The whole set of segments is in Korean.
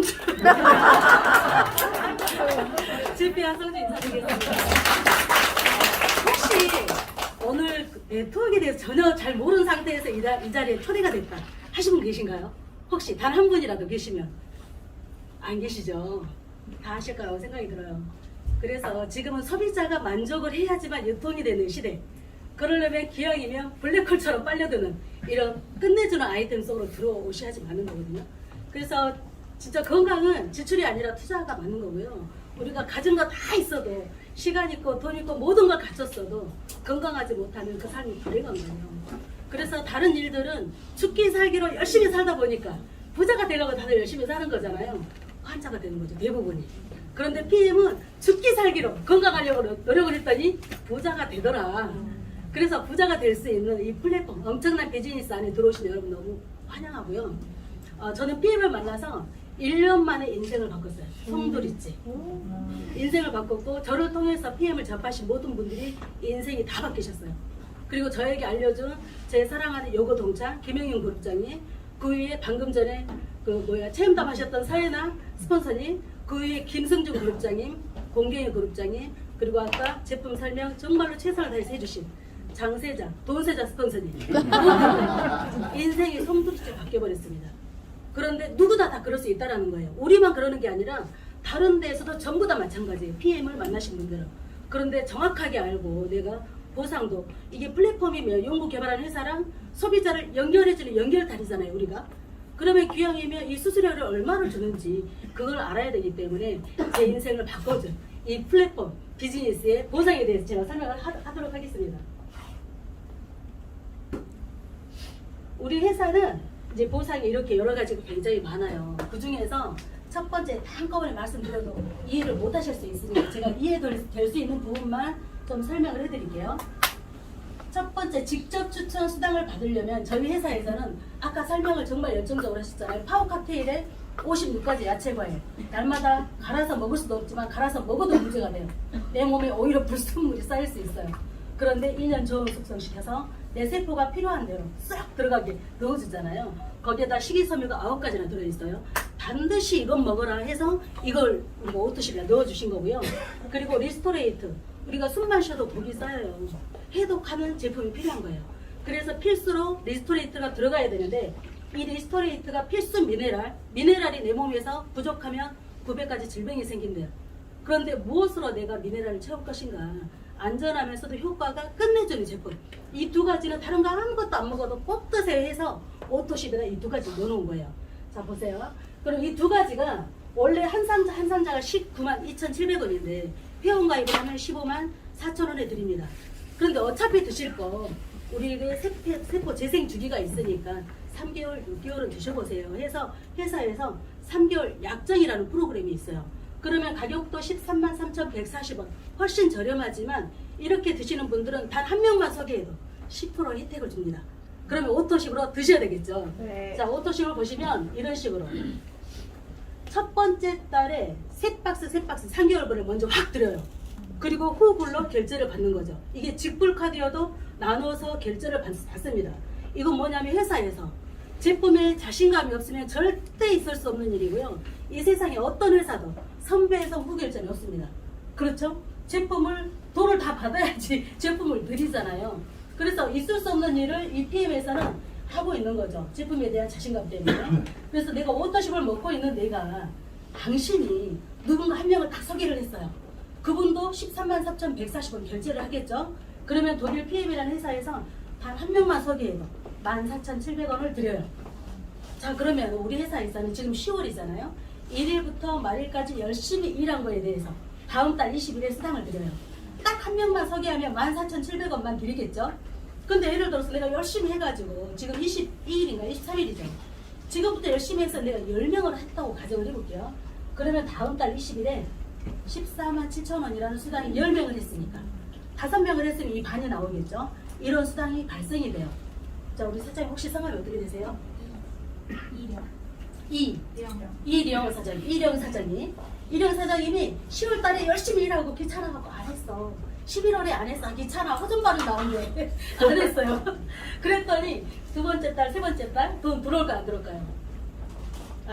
하성주. GP 하성주 인사드리겠습니다. 혹시 오늘 네트워크에 대해서 전혀 잘 모르는 상태에서 이 자리에 초대가 됐다 하신 분 계신가요? 혹시 단 한 분이라도 계시면? 안 계시죠? 다 아실 거라고 생각이 들어요. 그래서 지금은 소비자가 만족을 해야지만 유통이 되는 시대. 그러려면 기왕이면 블랙홀처럼 빨려드는 이런 끝내주는 아이템 속으로 들어오셔야지 맞는 거거든요. 그래서 진짜 건강은 지출이 아니라 투자가 맞는 거고요. 우리가 가진 거 다 있어도 시간 있고 돈 있고 모든 걸 갖췄어도 건강하지 못하면 그 삶이 불행한 거예요. 그래서 다른 일들은 죽기 살기로 열심히 살다 보니까 부자가 되려고 다들 열심히 사는 거잖아요. 환자가 되는 거죠, 대부분이. 그런데 PM은 죽기 살기로 건강하려고 노력을 했더니 부자가 되더라. 그래서 부자가 될 수 있는 이 플랫폼, 엄청난 비즈니스 안에 들어오신 여러분 너무 환영하고요. 저는 PM을 만나서 1년 만에 인생을 바꿨어요. 송두리째. 인생을 바꿨고 저를 통해서 PM을 접하신 모든 분들이 인생이 다 바뀌셨어요. 그리고 저에게 알려준 제 사랑하는 요거 동창 김영윤 그룹장님, 그 위에 방금 전에 체험담 하셨던 사회나 스폰서님, 그 위에 김승준 그룹장님, 공경희 그룹장님, 그리고 아까 제품 설명 정말로 최선을 다해서 해주신 장세자, 돈세자 스폰서님. 인생이 송두리째 바뀌어버렸습니다. 그런데 누구나 다 그럴 수 있다는 거예요. 우리만 그러는 게 아니라 다른 데에서도 전부 다 마찬가지예요. PM을 만나신 분들은. 그런데 정확하게 알고 내가 보상도, 이게 플랫폼이면 연구 개발한 회사랑 소비자를 연결해주는 연결다리잖아요, 우리가. 그러면 기왕이면 이 수수료를 얼마를 주는지 그걸 알아야 되기 때문에 제 인생을 바꿔준 이 플랫폼 비즈니스의 보상에 대해서 제가 설명을 하도록 하겠습니다. 우리 회사는 이제 보상이 이렇게 여러 가지가 굉장히 많아요. 그 중에서 첫 번째 한꺼번에 말씀드려도 이해를 못 하실 수 있으니까 제가 이해될 수 있는 부분만 좀 설명을 해드릴게요. 첫 번째, 직접 추천 수당을 받으려면 저희 회사에서는 아까 설명을 정말 열정적으로 하셨잖아요. 파워 칵테일에 56가지 야채 과일, 날마다 갈아서 먹을 수도 없지만 갈아서 먹어도 문제가 돼요. 내 몸에 오히려 불순물이 쌓일 수 있어요. 그런데 1년 저온 숙성시켜서 내 세포가 필요한 대로 싹 들어가게 넣어주잖아요. 거기에다 식이섬유가 9가지나 들어있어요. 반드시 이건 먹어라 해서 이걸 우리가 오토십에 넣어주신 거고요. 그리고 리스토레이트, 우리가 숨만 쉬어도 독이 쌓여요. 해독하는 제품이 필요한 거예요. 그래서 필수로 리스토레이트가 들어가야 되는데 이 리스토레이트가 필수 미네랄이 내 몸에서 부족하면 900가지 질병이 생긴대요. 그런데 무엇으로 내가 미네랄을 채울 것인가? 안전하면서도 효과가 끝내주는 제품. 이 두 가지는 다른 거 아무것도 안 먹어도 꼭 드세요 해서 오토십에다 이 두 가지 넣어놓은 거예요. 자, 보세요. 그럼 이 두 가지가 원래 한 상자가 19만 2,700원인데 회원가입을 하면 15만 4,000원에 드립니다. 그런데 어차피 드실 거 우리에게 세포 재생 주기가 있으니까 3개월, 6개월은 드셔보세요 해서 회사에서 3개월 약정이라는 프로그램이 있어요. 그러면 가격도 13만 3,140원, 훨씬 저렴하지만 이렇게 드시는 분들은 단 한 명만 소개해도 10% 혜택을 줍니다. 그러면 오토식으로 드셔야 되겠죠. 네. 자, 오토식을 보시면 이런 식으로 첫 번째 달에 세 박스 3개월분을 먼저 확 드려요. 그리고 후불로 결제를 받는 거죠. 이게 직불카드여도 나눠서 결제를 받습니다. 이건 뭐냐면 회사에서 제품에 자신감이 없으면 절대 있을 수 없는 일이고요. 이 세상에 어떤 회사도 선배에서 후결제는 없습니다. 그렇죠? 제품을 돈을 다 받아야지 제품을 드리잖아요. 그래서 있을 수 없는 일을 이 PM에서는 하고 있는 거죠. 제품에 대한 자신감 때문에. 그래서 내가 오토십을 먹고 있는 내가 당신이 누군가 한 명을 딱 소개를 했어요. 그분도 13만 4,140원 결제를 하겠죠. 그러면 독일 PM이라는 회사에서 단 한 명만 소개해도 14,700원을 드려요. 자, 그러면 우리 회사에서는 지금 10월이잖아요. 1일부터 말일까지 열심히 일한 거에 대해서 다음 달 20일에 수당을 드려요. 딱 한 명만 소개하면 14,700원만 드리겠죠. 근데 예를 들어서 내가 열심히 해가지고 지금 22일인가 23일이죠. 지금부터 열심히 해서 내가 10명을 했다고 가정을 해볼게요. 그러면 다음 달 20일에 14만 7천원이라는 수당이 10명을 했으니까 5명을 했으면 이 반이 나오겠죠. 이런 수당이 발생이 돼요. 자, 우리 사장님 혹시 성함이 어떻게 되세요? 이령 사장님. 이령 사장님이 10월 달에 열심히 일하고 귀찮아갖고 안 했어. 11월에 안 했어. 귀찮아. 허전반응 나오는데 안 했어요. 그랬더니 두 번째 달, 세 번째 달 돈 들어올까 안 들어올까요?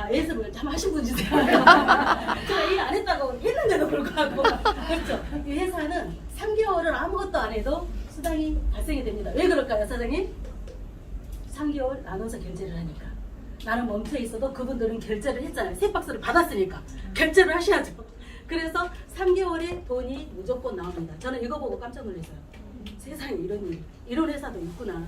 예습을 참 하신 분이세요. 제가 일 안 했다고 했는데도 불구하고. 그렇죠. 이 회사는 3개월을 아무것도 안 해도 수당이 발생이 됩니다. 왜 그럴까요, 사장님? 3개월 나눠서 결제를 하니까. 나는 멈춰 있어도 그분들은 결제를 했잖아요. 세박스를 받았으니까 결제를 하셔야죠. 그래서 3개월에 돈이 무조건 나옵니다. 저는 이거 보고 깜짝 놀랐어요. 세상에 이런 회사도 있구나.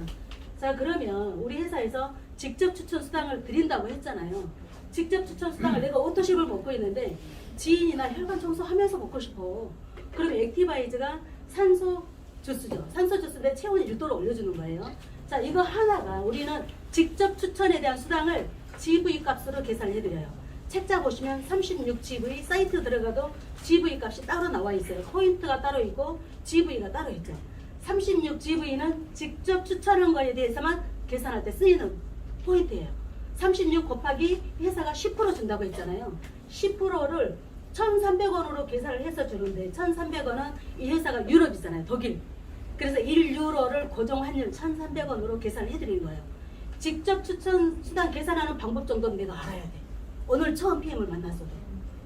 자, 그러면 우리 회사에서 직접 추천 수당을 드린다고 했잖아요. 직접 추천 수당을 내가 오토십을 먹고 있는데 지인이나 혈관 청소하면서 먹고 싶어. 그러면 액티바이즈가 산소 주스죠. 산소 주스인데 체온이 6도로 올려주는 거예요. 자, 이거 하나가 우리는 직접 추천에 대한 수당을 GV 값으로 계산을 해드려요. 책자 보시면 36GV 사이트 들어가도 GV 값이 따로 나와 있어요. 포인트가 따로 있고 GV가 따로 있죠. 36GV는 직접 추천한 거에 대해서만 계산할 때 쓰이는 포인트예요. 36 곱하기 회사가 10% 준다고 했잖아요. 10%를 1,300원으로 계산을 해서 주는데 1,300원은 이 회사가 유럽이잖아요. 독일. 그래서 1유로를 고정 환율 1,300원으로 계산을 해드리는 거예요. 직접 추천 수당 계산하는 방법 정도는 내가 알아야 돼. 오늘 처음 PM을 만났어도.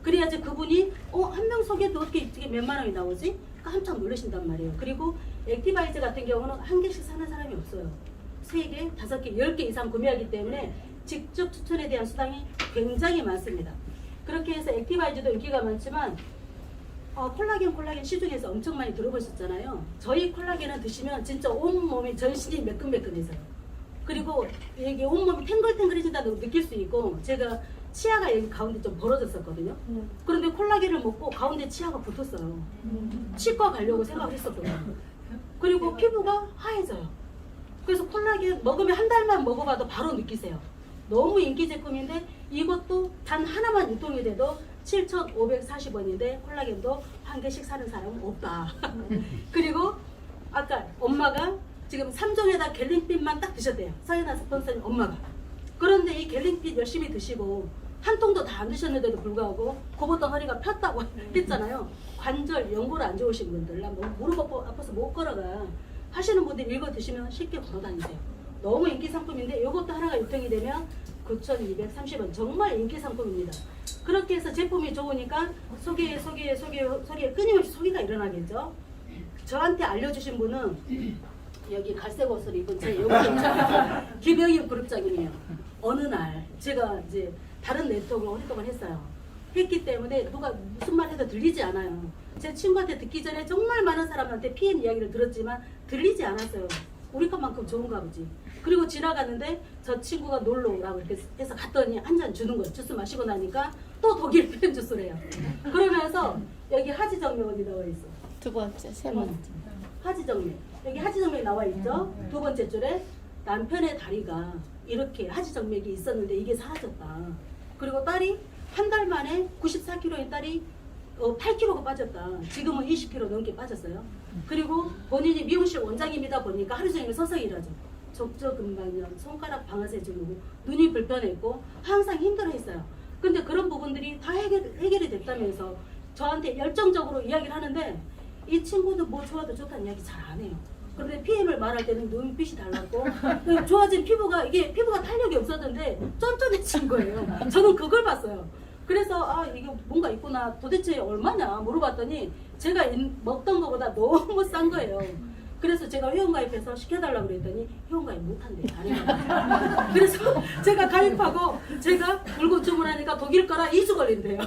그래야지 그분이 한 명 소개도 어떻게 몇만 원이 나오지? 깜짝 놀라신단 말이에요. 그리고 액티바이즈 같은 경우는 한 개씩 사는 사람이 없어요. 3개, 5개, 10개 이상 구매하기 때문에 직접 추천에 대한 수당이 굉장히 많습니다. 그렇게 해서 액티바이즈도 인기가 많지만 콜라겐 시중에서 엄청 많이 들어보셨잖아요. 저희 콜라겐은 드시면 진짜 온몸이 전신이 매끈매끈해져요. 그리고 이게 온몸이 탱글탱글해진다는 걸 느낄 수 있고 제가 치아가 여기 가운데 좀 벌어졌었거든요. 그런데 콜라겐을 먹고 가운데 치아가 붙었어요. 치과 가려고 생각을 했었거든요. 그리고 피부가 하얘져요. 그래서 콜라겐 먹으면 한 달만 먹어봐도 바로 느끼세요. 너무 인기 제품인데 이것도 단 하나만 유통이 돼도 7,540원인데 콜라겐도 한 개씩 사는 사람은 없다. 그리고 아까 엄마가 지금 3종에다 갤린핀만 딱 드셨대요. 서연아 스폰서님 엄마가. 그런데 이 갤린핀 열심히 드시고 한 통도 다 안 드셨는데도 불구하고 그보다 허리가 폈다고 했잖아요. 관절, 연골 안 좋으신 분들, 무릎 아파서 못 걸어가 하시는 분들 이거 드시면 쉽게 걸어 다니세요. 너무 인기 상품인데 이것도 하나가 유통이 되면 9,230원. 정말 인기 상품입니다. 그렇게 해서 제품이 좋으니까 소개 끊임없이 소개가 일어나겠죠. 저한테 알려주신 분은 여기 갈색 옷을 입은 제 여기 김영임 그룹장님이에요. 어느 날 제가 이제 다른 네트워크를 오랫동안 했어요. 했기 때문에 누가 무슨 말 해도 들리지 않아요. 제 친구한테 듣기 전에 정말 많은 사람한테 PM 이야기를 들었지만 들리지 않았어요. 우리 것만큼 좋은가 보지. 그리고 지나가는데 저 친구가 놀러 오라고 이렇게 해서 갔더니 한 잔 주는 거예요. 주스 마시고 나니까 또 독일 PM 주스래요. 그러면서 여기 하지정맥 어디 나와 있어? 두 번째, 세 번째. 하지정맥. 여기 하지정맥 나와 있죠? 두 번째 줄에 남편의 다리가 이렇게 하지정맥이 있었는데 이게 사라졌다. 그리고 딸이 한 달 만에 94kg인 딸이 8kg가 빠졌다. 지금은 20kg 넘게 빠졌어요. 그리고 본인이 미용실 원장님이다 보니까 하루 종일 서서 일하죠. 족저근막염, 손가락 방아쇠 증후군, 눈이 불편했고 항상 힘들어했어요. 근데 그런 부분들이 다 해결이 됐다면서 저한테 열정적으로 이야기를 하는데 이 친구도 뭐 좋아도 좋다는 이야기 잘 안 해요. 그런데 PM을 말할 때는 눈빛이 달랐고 좋아진 피부가 탄력이 없었는데 쫀쫀해진 거예요. 저는 그걸 봤어요. 그래서 이게 뭔가 있구나. 도대체 얼마냐 물어봤더니 제가 먹던 것보다 너무 싼 거예요. 그래서 제가 회원가입해서 시켜달라고 그랬더니 회원가입 못한대요. 안 해요. 그래서 제가 가입하고 제가 물건 주문하니까 독일 거라 2주 걸린대요.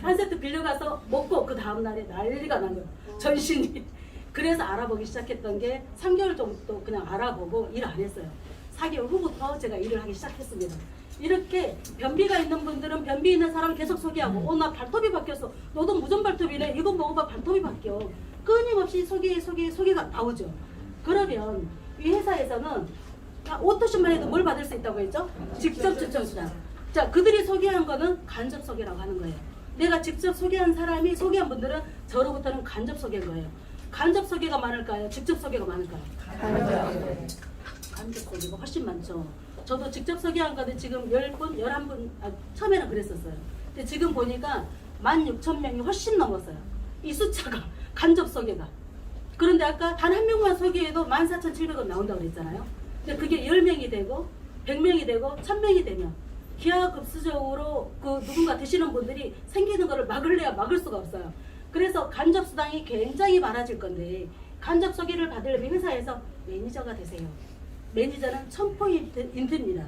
한 세트 빌려가서 먹고 그 다음날에 난리가 난 거예요. 전신이. 그래서 알아보기 시작했던 게 3개월 정도 그냥 알아보고 일 안 했어요. 4개월 후부터 제가 일을 하기 시작했습니다. 이렇게 변비가 있는 분들은 변비 있는 사람을 계속 소개하고 나 발톱이 바뀌었어. 너도 무전 발톱이래. 이거 먹어봐. 발톱이 바뀌어. 끊임없이 소개가 나오죠. 그러면 이 회사에서는 오토십만 해도 뭘 받을 수 있다고 했죠? 직접 추천 수당. 자, 그들이 소개한 거는 간접 소개라고 하는 거예요. 내가 직접 소개한 사람이 소개한 분들은 저로부터는 간접 소개인 거예요. 간접 소개가 많을까요? 직접 소개가 많을까요? 간접 소개가 훨씬 많죠. 저도 직접 소개한 거는 지금 10분, 11분, 처음에는 그랬었어요. 근데 지금 보니까 16,000명이 훨씬 넘었어요. 이 숫자가, 간접 소개가. 그런데 아까 단 한 명만 소개해도 14,700원 나온다고 그랬잖아요. 근데 그게 10명이 되고, 100명이 되고, 1000명이 되면 기하급수적으로 그 누군가 드시는 분들이 생기는 거를 막을래야 막을 수가 없어요. 그래서 간접 수당이 굉장히 많아질 건데 간접 소개를 받으려면 회사에서 매니저가 되세요. 매니저는 1000포인트입니다.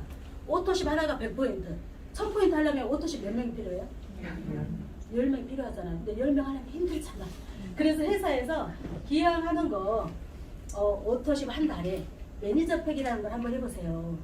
오토십 하나가 100포인트. 1000포인트 하려면 오토십 몇 명이 필요해요? 10명 필요하잖아요. 근데 10명 하려면 힘들잖아. 그래서 회사에서 기왕하는 거 오토십 한 달에 매니저 팩이라는 걸 한번 해보세요.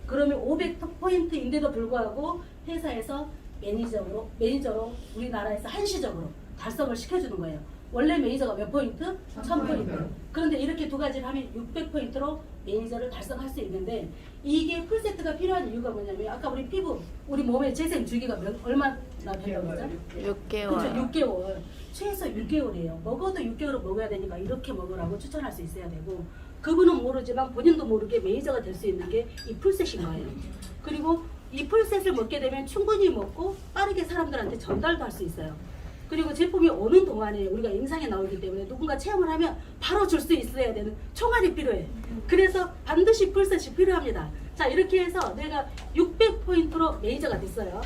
그러면 500포인트인데도 불구하고 회사에서 매니저로 우리나라에서 한시적으로 달성을 시켜주는 거예요. 원래 매니저가 몇 포인트? 1000포인트. 그런데 이렇게 두 가지를 하면 600포인트로 매니저를 달성할 수 있는데 이게 풀세트가 필요한 이유가 뭐냐면 아까 우리 피부, 우리 몸의 재생 주기가 얼마나 된다고 그러죠? 6개월. 그렇죠. 6개월. 최소 6개월이에요. 먹어도 6개월을 먹어야 되니까 이렇게 먹으라고 추천할 수 있어야 되고 그분은 모르지만 본인도 모르게 매니저가 될 수 있는 게 이 풀셋인 거예요. 그리고 이 풀셋을 먹게 되면 충분히 먹고 빠르게 사람들한테 전달도 할 수 있어요. 그리고 제품이 오는 동안에 우리가 영상에 나오기 때문에 누군가 체험을 하면 바로 줄 수 있어야 되는 총알이 필요해. 그래서 반드시 풀셋이 필요합니다. 자, 이렇게 해서 내가 600포인트로 매니저가 됐어요.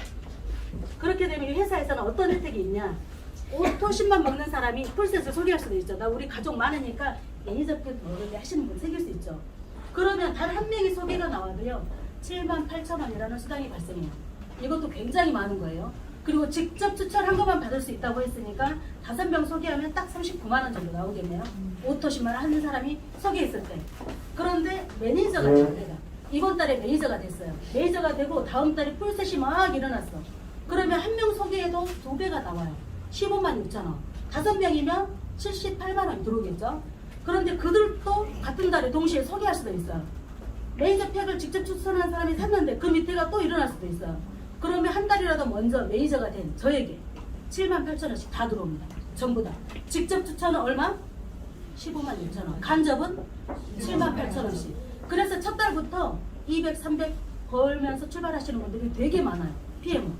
그렇게 되면 회사에서는 어떤 혜택이 있냐? 오토십만 먹는 사람이 풀셋을 소개할 수도 있죠. 나 우리 가족 많으니까 매니저 팩 먹을 때 하시는 분 생길 수 있죠. 그러면 단 한 명이 소개가 나와도요 78,000원이라는 수당이 발생해요. 이것도 굉장히 많은 거예요. 그리고 직접 추천한 것만 받을 수 있다고 했으니까 5명 소개하면 딱 39만 원 정도 나오겠네요. 오토십만 하는 사람이 소개했을 때. 그런데 매니저가 돼요. 내가 이번 달에 매니저가 됐어요. 매니저가 되고 다음 달에 풀셋이 막 일어났어. 그러면 한 명 소개해도 2배가 나와요. 15만 6천 원. 5명이면 78만 원이 들어오겠죠. 그런데 그들도 같은 달에 동시에 소개할 수도 있어요. 매니저 팩을 직접 추천한 사람이 샀는데 그 밑에가 또 일어날 수도 있어요. 그러면 한 달이라도 먼저 매니저가 된 저에게 78,000원씩 다 들어옵니다. 전부 다. 직접 추천은 얼마? 15만 6천 원. 간접은 78,000원씩. 그래서 첫 달부터 200, 300 벌면서 출발하시는 분들이 되게 많아요. PM은.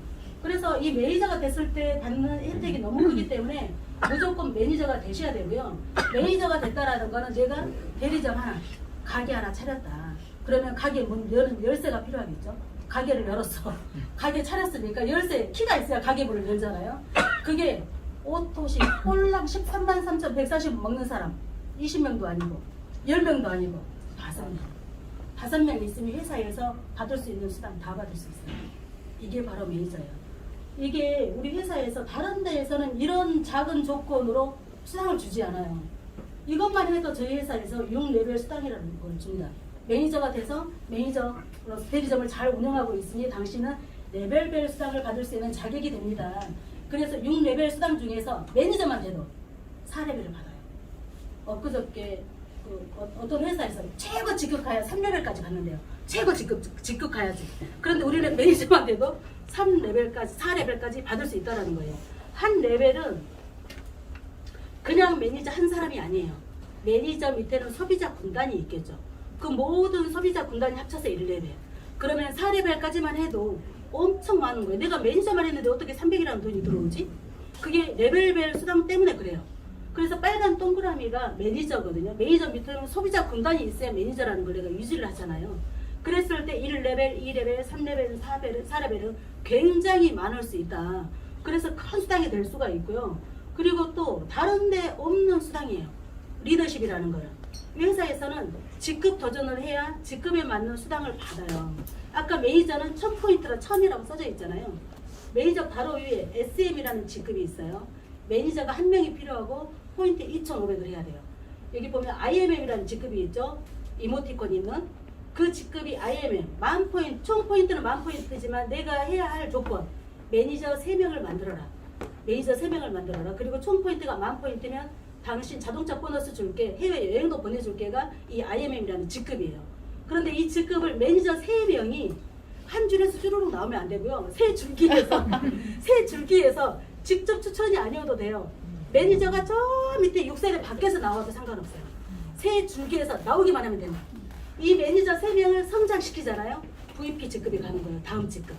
그래서 이 매니저가 됐을 때 받는 혜택이 너무 크기 때문에 무조건 매니저가 되셔야 되고요. 매니저가 됐다라는 거는 내가 대리점 하나, 가게 하나 차렸다. 그러면 가게 문 여는 열쇠가 필요하겠죠. 가게를 열었어. 가게 차렸으니까 열쇠 키가 있어야 가게 문을 열잖아요. 그게 오토시 꼴랑 13만 3,140 먹는 사람 20명도 아니고 10명도 아니고 5명. 5명 있으면 회사에서 받을 수 있는 수당 다 받을 수 있어요. 이게 바로 매니저예요. 이게 우리 회사에서 다른 데에서는 이런 작은 조건으로 수당을 주지 않아요. 이것만 해도 저희 회사에서 6레벨 수당이라는 걸 줍니다. 매니저가 돼서 매니저로 대리점을 잘 운영하고 있으니 당신은 레벨별 수당을 받을 수 있는 자격이 됩니다. 그래서 6레벨 수당 중에서 매니저만 돼도 4레벨을 받아요. 엊그저께 어떤 회사에서 최고 직급가야 3레벨까지 갔는데요. 최고 직급 가야지. 그런데 우리는 매니저만 돼도 3레벨까지, 4레벨까지 받을 수 있다는 거예요. 한 레벨은 그냥 매니저 한 사람이 아니에요. 매니저 밑에는 소비자 군단이 있겠죠. 그 모든 소비자 군단이 합쳐서 1레벨. 그러면 4레벨까지만 해도 엄청 많은 거예요. 내가 매니저만 했는데 어떻게 300이라는 돈이 들어오지? 그게 레벨별 수당 때문에 그래요. 그래서 빨간 동그라미가 매니저거든요. 매니저 밑에는 소비자 군단이 있어야 매니저라는 걸 내가 유지를 하잖아요. 그랬을 때 1레벨, 2레벨, 3레벨, 4레벨은 굉장히 많을 수 있다. 그래서 큰 수당이 될 수가 있고요. 그리고 또 다른 데 없는 수당이에요. 리더십이라는 거예요. 회사에서는 직급 도전을 해야 직급에 맞는 수당을 받아요. 아까 매니저는 1000포인트라 1000이라고 써져 있잖아요. 매니저 바로 위에 SM이라는 직급이 있어요. 매니저가 한 명이 필요하고 포인트 2,500을 해야 돼요. 여기 보면 IMM이라는 직급이 있죠. 이모티콘 있는 그 직급이 IMM 10,000포인트, 총 포인트는 10,000포인트지만 내가 해야 할 조건 매니저 3명을 만들어라. 매니저 3명을 만들어라. 그리고 총 포인트가 10,000포인트면 당신 자동차 보너스 줄게, 해외 여행도 보내줄게가 이 IMM이라는 직급이에요. 그런데 이 직급을 매니저 3명이 한 줄에서 주르륵 나오면 안 되고요. 세 줄기에서 직접 추천이 아니어도 돼요. 매니저가 저 밑에 6세대 밖에서 나와도 상관없어요. 세 줄기에서 나오기만 하면 됩니다. 이 매니저 3명을 성장시키잖아요. VP 직급이 가는 거예요. 다음 직급.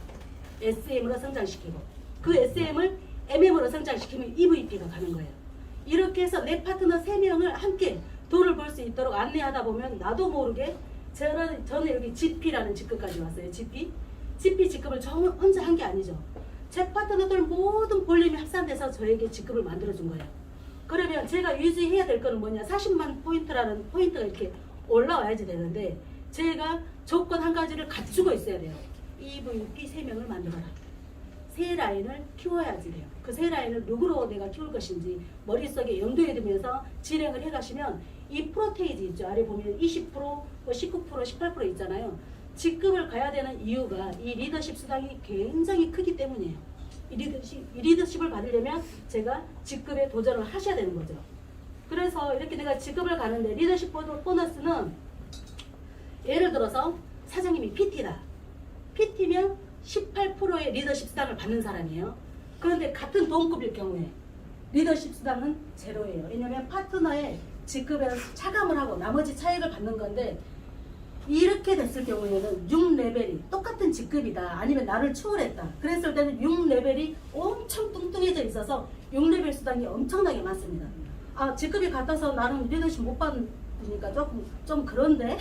SM으로 성장시키고 그 SM을 MM으로 성장시키면 EVP가 가는 거예요. 이렇게 해서 내 파트너 3명을 함께 돈을 벌 수 있도록 안내하다 보면 나도 모르게 저는 여기 GP라는 직급까지 왔어요. GP. GP 직급을 저 혼자 한 게 아니죠. 제 파트너들 모든 볼륨이 합산돼서 저에게 직급을 만들어준 거예요. 그러면 제가 유지해야 될 거는 뭐냐, 40만 포인트라는 포인트가 이렇게 올라와야지 되는데 제가 조건 한 가지를 갖추고 있어야 돼요. EVP 3명을 만들어라. 세 라인을 키워야지 돼요. 그 세 라인을 누구로 내가 키울 것인지 머릿속에 염두에 두면서 진행을 해가시면 이 프로테이지 있죠. 아래 보면 20%, 19%, 18% 있잖아요. 직급을 가야 되는 이유가 이 리더십 수당이 굉장히 크기 때문이에요. 이 리더십을 받으려면 제가 직급에 도전을 하셔야 되는 거죠. 그래서 이렇게 내가 직급을 가는데 리더십 보너스는 예를 들어서 사장님이 PT다. PT면 18%의 리더십 수당을 받는 사람이에요. 그런데 같은 동급일 경우에 리더십 수당은 제로예요. 왜냐하면 파트너의 직급에서 차감을 하고 나머지 차액을 받는 건데 이렇게 됐을 경우에는 6레벨이 똑같은 직급이다. 아니면 나를 추월했다. 그랬을 때는 6레벨이 엄청 뚱뚱해져 있어서 6레벨 수당이 엄청나게 많습니다. 아, 직급이 같아서 나는 리더십 못 받으니까 조금 좀 그런데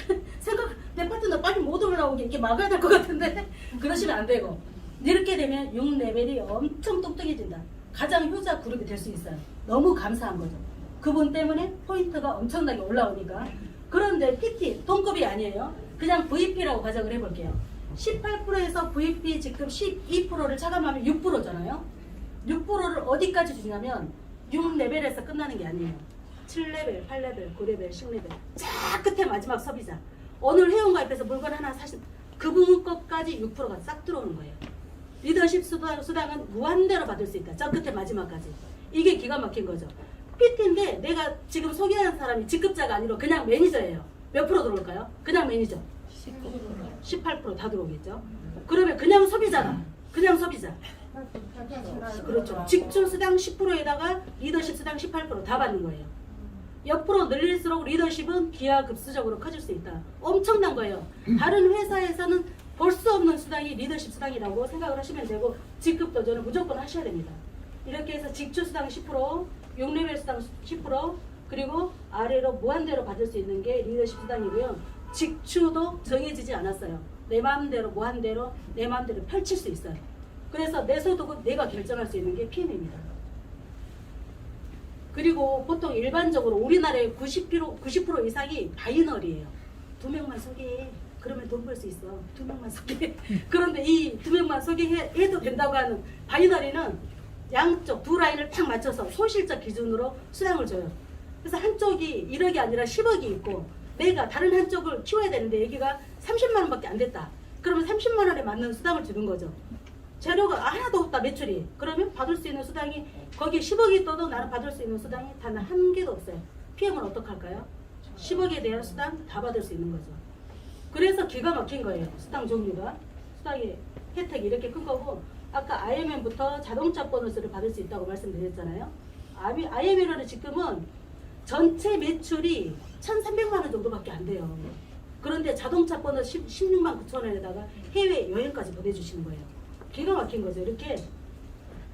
내 파트너 빨리 못 올라오게 이렇게 막아야 될 것 같은데 그러시면 안 되고 이렇게 되면 6레벨이 엄청 뚱뚱해진다. 가장 효자 그룹이 될 수 있어요. 너무 감사한 거죠. 그분 때문에 포인트가 엄청나게 올라오니까. 그런데 PT 동급이 아니에요. 그냥 VP라고 가정을 해볼게요. 18%에서 VP 직급 12%를 차감하면 6%잖아요. 6%를 어디까지 주냐면 6레벨에서 끝나는 게 아니에요. 7레벨, 8레벨, 9레벨, 10레벨 쫙 끝에 마지막 소비자. 오늘 회원가입해서 물건 하나 사신 그분 것까지 6%가 싹 들어오는 거예요. 리더십 수당은 무한대로 받을 수 있다. 저 끝에 마지막까지. 이게 기가 막힌 거죠. PT인데 내가 지금 소개하는 사람이 직급자가 아니라 그냥 매니저예요. 몇 프로 들어올까요? 그냥 매니저. 18% 다 들어오겠죠. 그러면 그냥 소비자다. 그냥 소비자. 그렇죠. 직주 수당 10%에다가 리더십 수당 18% 다 받는 거예요. 옆으로 늘릴수록 리더십은 기하급수적으로 커질 수 있다. 엄청난 거예요. 다른 회사에서는 볼 수 없는 수당이 리더십 수당이라고 생각을 하시면 되고 직급 도전을 무조건 하셔야 됩니다. 이렇게 해서 직주 수당 10%, 6레벨 수당 10%, 그리고 아래로 무한대로 받을 수 있는 게 리더십 수당이고요. 직추도 정해지지 않았어요. 내 마음대로 무한대로 내 마음대로 펼칠 수 있어요. 그래서 내 소득은 내가 결정할 수 있는 게 PM입니다. 그리고 보통 일반적으로 우리나라의 90% 이상이 바이널이에요. 2명만 소개해. 그러면 돈 벌 수 있어. 2명만 소개해. 그런데 이 2명만 소개해도 된다고 하는 바이너리는 양쪽 두 라인을 딱 맞춰서 소실적 기준으로 수당을 줘요. 그래서 한쪽이 1억이 아니라 10억이 있고 내가 다른 한쪽을 키워야 되는데 여기가 30만 원밖에 안 됐다. 그러면 30만 원에 맞는 수당을 주는 거죠. 재료가 하나도 없다 매출이. 그러면 받을 수 있는 수당이 거기에 10억이 떠도 나는 받을 수 있는 수당이 단 한 개도 없어요. PM은 어떻게 할까요? 10억에 대한 수당 다 받을 수 있는 거죠. 그래서 기가 막힌 거예요. 수당 종류가. 수당의 혜택이 이렇게 큰 거고 아까 IMM부터 자동차 보너스를 받을 수 있다고 말씀드렸잖아요. IMM이라는 직급은 전체 매출이 1,300만 원 정도밖에 안 돼요. 그런데 자동차 보너스 16만 9천 원에다가 해외 여행까지 보내주시는 거예요. 기가 막힌 거죠. 이렇게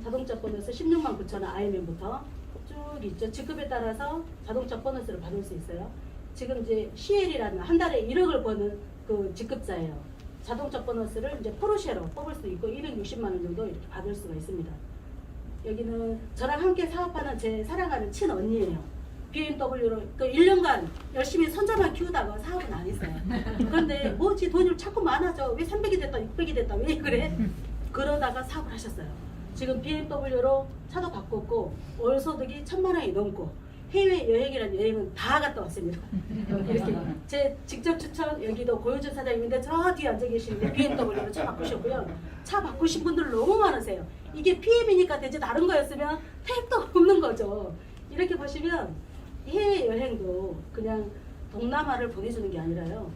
자동차 보너스 16만 9천 원 IMM부터 쭉 있죠. 직급에 따라서 자동차 보너스를 받을 수 있어요. 지금 이제 CL이라는 한 달에 1억을 버는 그 직급자예요. 자동차 보너스를 이제 포르쉐로 뽑을 수 있고 260만 원 정도 이렇게 받을 수가 있습니다. 여기는 저랑 함께 사업하는 제 사랑하는 친언니예요. BMW로 그 1년간 열심히 선자만 키우다가 사업은 안 했어요. 그런데 뭐지 돈이 자꾸 많아져. 왜 300이 됐다 600이 됐다 왜 그래? 그러다가 사업을 하셨어요. 지금 BMW로 차도 바꿨고 월 소득이 1,000만 원이 넘고 해외 여행이라는 여행은 다 갔다 왔습니다. 이렇게 제 직접 추천 여기도 고효준 사장님인데 저 뒤에 앉아 계시는데 BMW로 차 바꾸셨고요. 차 바꾸신 분들 너무 많으세요. 이게 PM이니까 되지 다른 거였으면 택도 없는 거죠. 이렇게 보시면 해외 여행도 그냥 동남아를 보내주는 게 아니라요.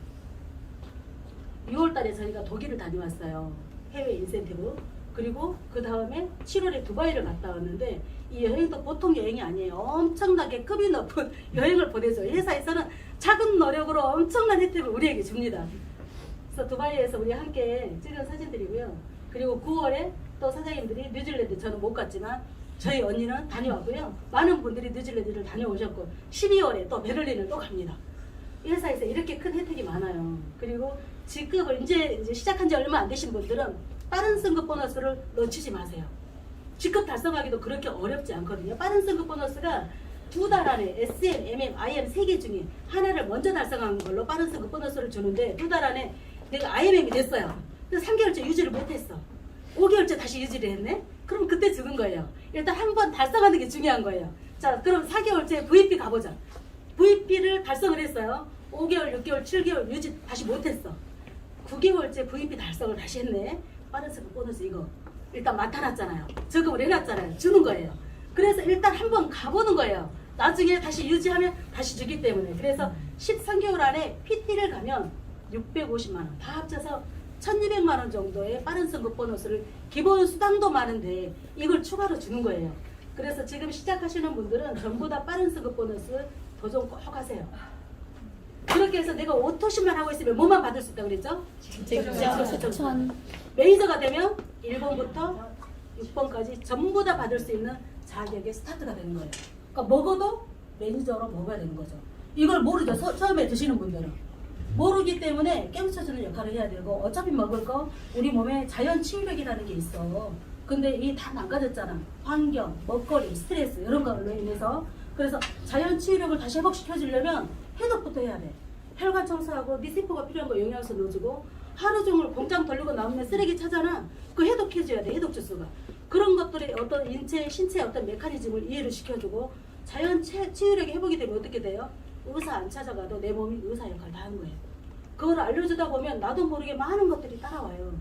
6월 달에 저희가 독일을 다녀왔어요. 해외 인센티브. 그리고 그 다음에 7월에 두바이를 갔다 왔는데 이 여행도 보통 여행이 아니에요. 엄청나게 급이 높은 여행을 보내줘요. 회사에서는 작은 노력으로 엄청난 혜택을 우리에게 줍니다. 그래서 두바이에서 우리 함께 찍은 사진들이고요. 그리고 9월에 또 사장님들이 뉴질랜드 저는 못 갔지만 저희 언니는 다녀왔고요. 많은 분들이 뉴질랜드를 다녀오셨고 12월에 또 베를린을 또 갑니다. 이 회사에서 이렇게 큰 혜택이 많아요. 그리고 직급을 이제 시작한 지 얼마 안 되신 분들은 빠른 승급 보너스를 놓치지 마세요. 직급 달성하기도 그렇게 어렵지 않거든요. 빠른 승급 보너스가 2달 안에 SM, MM, IM 3개 중에 하나를 먼저 달성한 걸로 빠른 승급 보너스를 주는데 2달 안에 내가 IMM이 됐어요. 근데 3개월째 유지를 못했어. 5개월째 다시 유지를 했네? 그럼 그때 주는 거예요. 일단 한 번 달성하는 게 중요한 거예요. 자, 그럼 4개월째 VP 가보자. VP를 달성을 했어요. 5개월, 6개월, 7개월 유지 다시 못했어. 9개월째 VP 달성을 다시 했네. 빠른 승급 보너스 이거 일단 맡아놨잖아요. 저금을 해놨잖아요. 주는 거예요. 그래서 일단 한번 가보는 거예요. 나중에 다시 유지하면 다시 주기 때문에. 그래서 13개월 안에 PT를 가면 650만원 다 합쳐서 1200만원 정도의 빠른 승급 보너스를 기본 수당도 많은데 이걸 추가로 주는 거예요. 그래서 지금 시작하시는 분들은 전부 다 빠른 승급 보너스 도전 꼭 하세요. 그렇게 해서 내가 오토십만 하고 있으면 뭐만 받을 수 있다 그랬죠? 직전 메이저가 되면 1번부터 6번까지 전부 다 받을 수 있는 자격의 스타트가 되는 거예요. 그러니까 먹어도 매니저로 먹어야 되는 거죠. 이걸 모르죠. 처음에 드시는 분들은. 모르기 때문에 깨우쳐주는 역할을 해야 되고 어차피 먹을 거 우리 몸에 자연 치유력이라는 게 있어. 근데 이 다 망가졌잖아. 환경, 먹거리, 스트레스 이런 걸로 인해서. 그래서 자연 치유력을 다시 회복시켜주려면 해독부터 해야 돼. 혈관 청소하고 네 세포가 필요한 거 영양소 넣어주고 하루 종일 공장 돌리고 나오면 쓰레기 차잖아. 그거 해독해줘야 돼. 해독 주스가. 그런 것들이 어떤 신체의 어떤 메커니즘을 이해를 시켜주고 자연 치유력이 회복이 되면 어떻게 돼요? 의사 안 찾아가도 내 몸이 의사 역할 다 하는 거예요. 그걸 알려주다 보면 나도 모르게 많은 것들이 따라와요.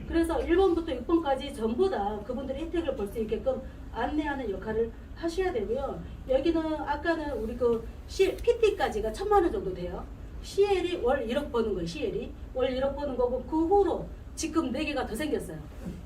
그래서 1번부터 6번까지 전부 다 그분들의 혜택을 볼 수 있게끔 안내하는 역할을 하셔야 되고요. 여기는 아까는 우리 그 PT까지가 1000만원 정도 돼요. CL이 월 1억 버는 거예요. CL이 월 1억 버는 거고 그 후로 지금 4개가 더 생겼어요.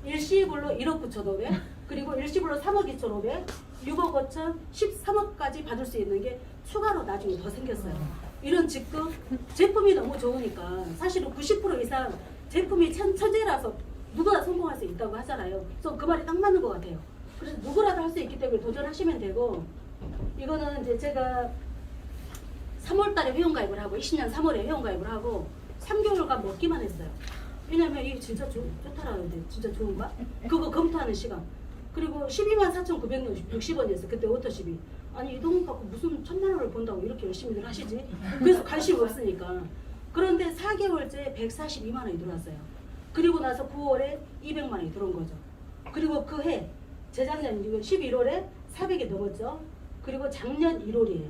일시불로 1억 9,500 그리고 일시불로 3억 2,500 6억 5천 13억까지 받을 수 있는 게 추가로 나중에 더 생겼어요. 이런 직급 제품이 너무 좋으니까 사실은 90% 이상 제품이 천재라서 누구나 성공할 수 있다고 하잖아요. 그래서 그 말이 딱 맞는 것 같아요. 그래서 누구라도 할 수 있기 때문에 도전하시면 되고 이거는 이제 제가 3월달에 회원가입을 하고 20년 3월에 회원가입을 하고 3개월간 먹기만 했어요. 왜냐면 이게 진짜 좋다라는데 진짜 좋은가? 그거 검토하는 시간. 그리고 124,960원이었어요. 그때 오토십이. 아니 이 돈 갖고 무슨 1000만원을 번다고 이렇게 열심히들 하시지? 그래서 관심이 없으니까. 그런데 4개월째 142만원이 들어왔어요. 그리고 나서 9월에 200만원이 들어온 거죠. 그리고 그 해 재작년 11월에 400이 넘었죠. 그리고 작년 1월이에요.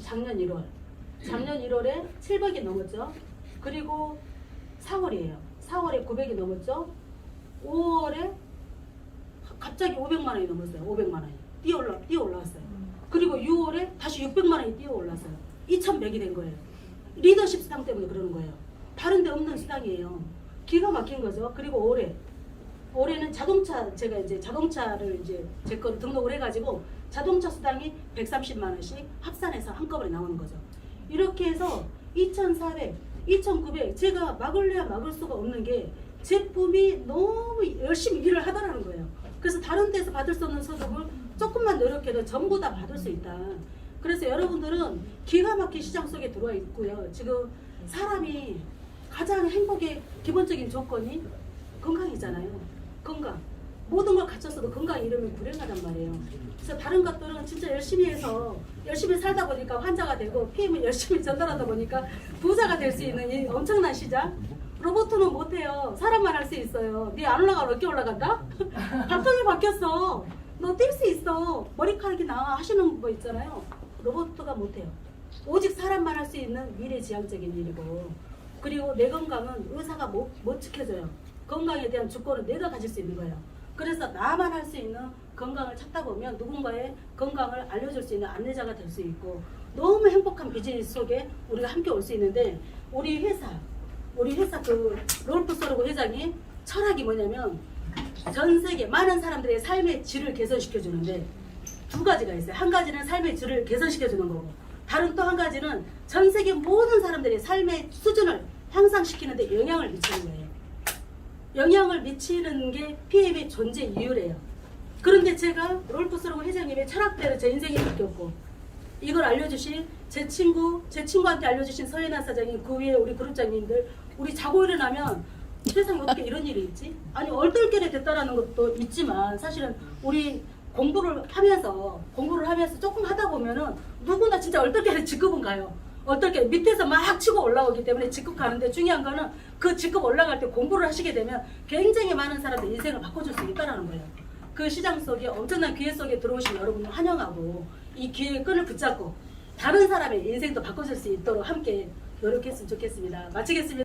작년 1월. 작년 1월에 700이 넘었죠. 그리고 4월이에요. 4월에 900이 넘었죠. 5월에 갑자기 500만 원이 넘었어요. 500만 원이. 뛰어 올라왔어요. 그리고 6월에 다시 600만 원이 뛰어 올랐어요. 2100이 된 거예요. 리더십 수당 때문에 그러는 거예요. 다른 데 없는 수당이에요. 기가 막힌 거죠. 그리고 올해는 자동차, 제가 이제 자동차를 이제 제 거를 등록을 해가지고 자동차 수당이 130만 원씩 합산해서 한꺼번에 나오는 거죠. 이렇게 해서 2,400, 2,900 제가 막을래야 막을 수가 없는 게 제품이 너무 열심히 일을 하더라는 거예요. 그래서 다른 데서 받을 수 없는 소득을 조금만 노력해도 전부 다 받을 수 있다. 그래서 여러분들은 기가 막힌 시장 속에 들어와 있고요. 지금 사람이 가장 행복의 기본적인 조건이 건강이잖아요. 건강. 모든 걸 갖췄어도 건강이 이러면 불행하단 말이에요. 그래서 다른 것들은 진짜 열심히 해서 열심히 살다 보니까 환자가 되고 PM을 열심히 전달하다 보니까 부자가 될 수 있는 이 엄청난 시장. 로봇은 못해요. 사람만 할 수 있어요. 네 안 올라가면 어깨 올라간다? 바통이 바뀌었어. 너 뛸 수 있어. 머리카락이 나와 하시는 거 있잖아요. 로봇가 못해요. 오직 사람만 할 수 있는 미래지향적인 일이고 그리고 내 건강은 의사가 못 지켜줘요. 건강에 대한 주권은 내가 가질 수 있는 거예요. 그래서 나만 할 수 있는 건강을 찾다 보면 누군가의 건강을 알려줄 수 있는 안내자가 될 수 있고 너무 행복한 비즈니스 속에 우리가 함께 올 수 있는데 우리 회사 그 롤프 소르고 회장이 철학이 뭐냐면 전 세계 많은 사람들의 삶의 질을 개선시켜 주는데 두 가지가 있어요. 한 가지는 삶의 질을 개선시켜 주는 거고 다른 또 한 가지는 전 세계 모든 사람들의 삶의 수준을 향상시키는 데 영향을 미치는 거예요. 영향을 미치는 게 PM의 존재 이유래요. 그런데 제가 롤프스로그 회장님의 철학대로 제 인생이 바뀌었고, 이걸 알려주신 제 친구한테 알려주신 서예나 사장님, 그 위에 우리 그룹장님들, 우리 자고 일어나면 세상에 어떻게 이런 일이 있지? 아니 얼떨결에 됐다라는 것도 있지만 사실은 우리 공부를 하면서 조금 하다 보면은 누구나 진짜 얼떨결에 직급은 가요. 어떻게 밑에서 막 치고 올라오기 때문에 직급 가는데, 중요한 거는 그 직급 올라갈 때 공부를 하시게 되면 굉장히 많은 사람들 인생을 바꿔줄 수 있다는 거예요. 그 시장 속에 엄청난 기회 속에 들어오신 여러분을 환영하고, 이 기회의 끈을 붙잡고 다른 사람의 인생도 바꿔줄 수 있도록 함께 노력했으면 좋겠습니다. 마치겠습니다.